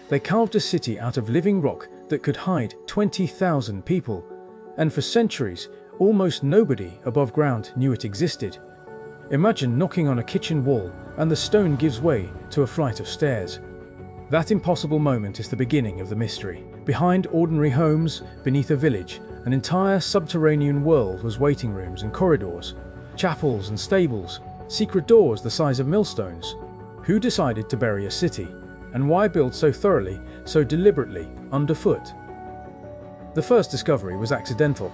They carved a city out of living rock that could hide 20,000 people, and for centuries, almost nobody above ground knew it existed. Imagine knocking on a kitchen wall and the stone gives way to a flight of stairs. That impossible moment is the beginning of the mystery. Behind ordinary homes, beneath a village, an entire subterranean world was waiting rooms and corridors, chapels and stables, secret doors the size of millstones. Who decided to bury a city? And why build so thoroughly, so deliberately, underfoot? The first discovery was accidental.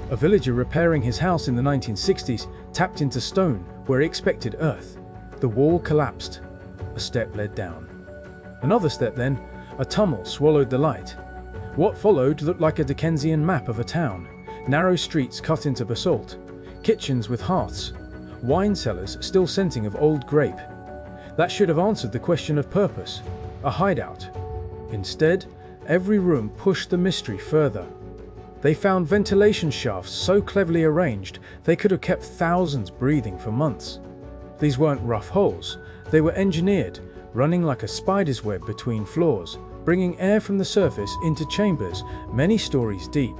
A villager repairing his house in the 1960s tapped into stone where he expected earth. The wall collapsed. A step led down. Another step then, a tunnel swallowed the light. What followed looked like a Dickensian map of a town. Narrow streets cut into basalt, kitchens with hearths, wine cellars still scenting of old grape. That should have answered the question of purpose. A hideout. Instead, every room pushed the mystery further. They found ventilation shafts so cleverly arranged they could have kept thousands breathing for months. These weren't rough holes, they were engineered, running like a spider's web between floors, bringing air from the surface into chambers many stories deep.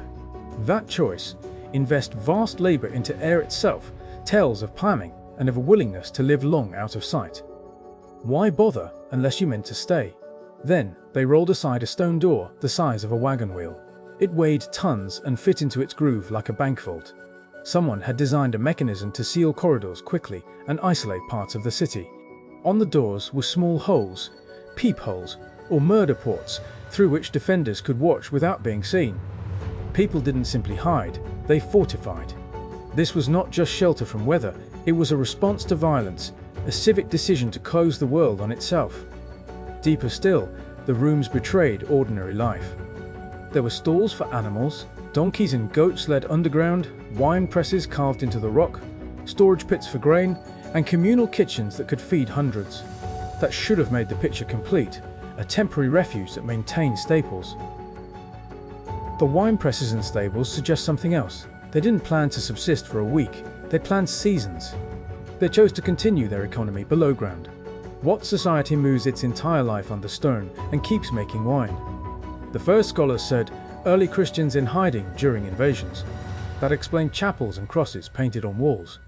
That choice, invest vast labor into air itself, tells of planning and of a willingness to live long out of sight. Why bother unless you meant to stay? Then they rolled aside a stone door the size of a wagon wheel. It weighed tons and fit into its groove like a bank vault. Someone had designed a mechanism to seal corridors quickly and isolate parts of the city. On the doors were small holes, peepholes, or murder ports through which defenders could watch without being seen. People didn't simply hide, they fortified. This was not just shelter from weather, it was a response to violence, a civic decision to close the world on itself. Deeper still, the rooms betrayed ordinary life. There were stalls for animals, donkeys and goats led underground, wine presses carved into the rock, storage pits for grain, and communal kitchens that could feed hundreds. That should have made the picture complete, a temporary refuge that maintained staples. The wine presses and stables suggest something else. They didn't plan to subsist for a week, they planned seasons. They chose to continue their economy below ground. What society moves its entire life under stone and keeps making wine? The first scholars said early Christians in hiding during invasions. That explained chapels and crosses painted on walls.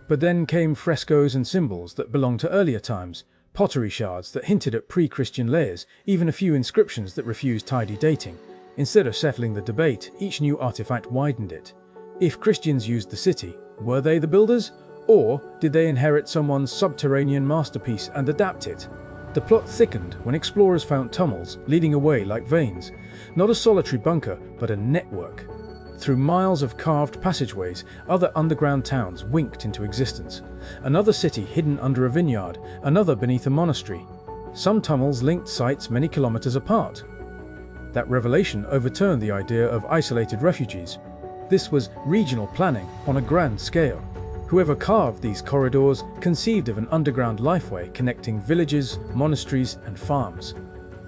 But then came frescoes and symbols that belonged to earlier times, pottery shards that hinted at pre-Christian layers, even a few inscriptions that refused tidy dating. Instead of settling the debate, each new artifact widened it. If Christians used the city, were they the builders? Or did they inherit someone's subterranean masterpiece and adapt it? The plot thickened when explorers found tunnels leading away like veins, not a solitary bunker, but a network. Through miles of carved passageways, other underground towns winked into existence. Another city hidden under a vineyard, another beneath a monastery. Some tunnels linked sites many kilometers apart. That revelation overturned the idea of isolated refugees. This was regional planning on a grand scale. Whoever carved these corridors conceived of an underground lifeway connecting villages, monasteries, and farms.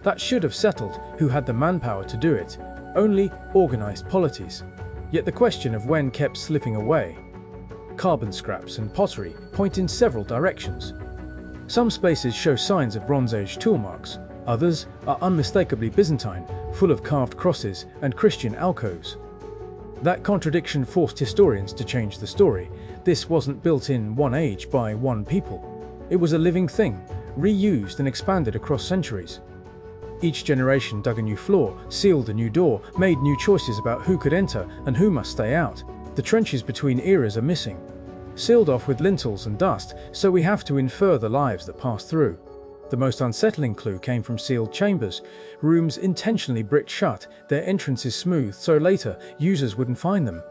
That should have settled who had the manpower to do it, only organized polities. Yet the question of when kept slipping away. Carbon scraps and pottery point in several directions. Some spaces show signs of Bronze Age tool marks, others are unmistakably Byzantine, full of carved crosses and Christian alcoves. That contradiction forced historians to change the story. This wasn't built in one age by one people. It was a living thing, reused and expanded across centuries. Each generation dug a new floor, sealed a new door, made new choices about who could enter and who must stay out. The trenches between eras are missing, sealed off with lintels and dust, so we have to infer the lives that passed through. The most unsettling clue came from sealed chambers, rooms intentionally bricked shut, their entrances smoothed so later users wouldn't find them.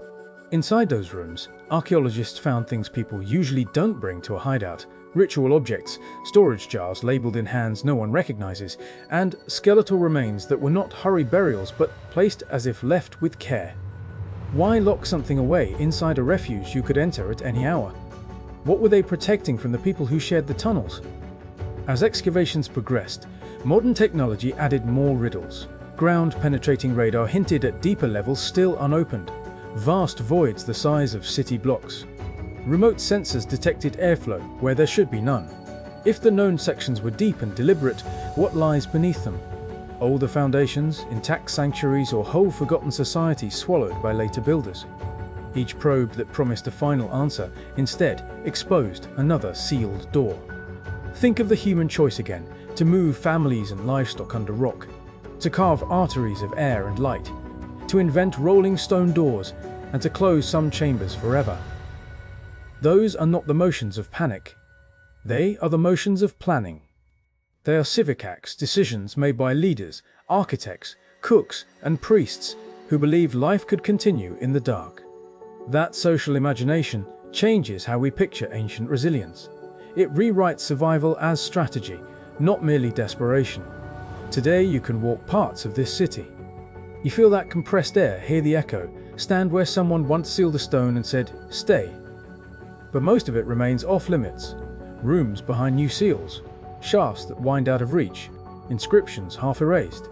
Inside those rooms, archaeologists found things people usually don't bring to a hideout: ritual objects, storage jars labeled in hands no one recognizes, and skeletal remains that were not hurry burials but placed as if left with care. Why lock something away inside a refuge you could enter at any hour? What were they protecting from the people who shared the tunnels? As excavations progressed, modern technology added more riddles. Ground-penetrating radar hinted at deeper levels still unopened, vast voids the size of city blocks. Remote sensors detected airflow where there should be none. If the known sections were deep and deliberate, what lies beneath them? older foundations, intact sanctuaries, or whole forgotten societies swallowed by later builders. Each probe that promised a final answer instead exposed another sealed door. Think of the human choice again, to move families and livestock under rock, to carve arteries of air and light, to invent rolling stone doors, and to close some chambers forever. Those are not the motions of panic. They are the motions of planning. They are civic acts, decisions made by leaders, architects, cooks, and priests who believed life could continue in the dark. That social imagination changes how we picture ancient resilience. It rewrites survival as strategy, not merely desperation. Today you can walk parts of this city. You feel that compressed air, hear the echo, stand where someone once sealed a stone and said, "Stay." But most of it remains off limits. Rooms behind new seals, shafts that wind out of reach, inscriptions half erased.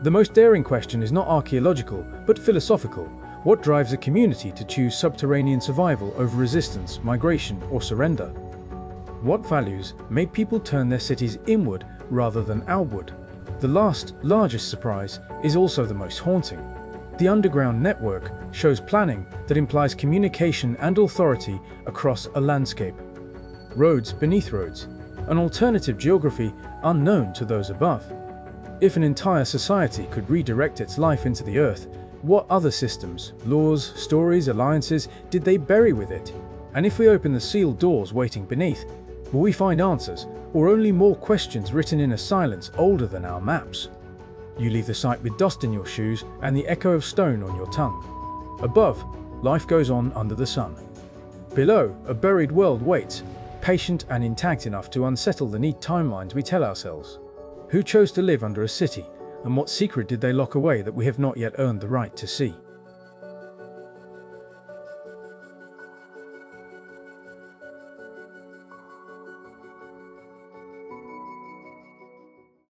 The most daring question is not archaeological, but philosophical. What drives a community to choose subterranean survival over resistance, migration, or surrender? What values make people turn their cities inward rather than outward? The last, largest surprise is also the most haunting. The underground network shows planning that implies communication and authority across a landscape. Roads beneath roads, an alternative geography unknown to those above. If an entire society could redirect its life into the earth, what other systems, laws, stories, alliances did they bury with it? And if we open the sealed doors waiting beneath, will we find answers, or only more questions written in a silence older than our maps? You leave the site with dust in your shoes and the echo of stone on your tongue. Above, life goes on under the sun. Below, a buried world waits, patient and intact enough to unsettle the neat timelines we tell ourselves. Who chose to live under a city, and what secret did they lock away that we have not yet earned the right to see?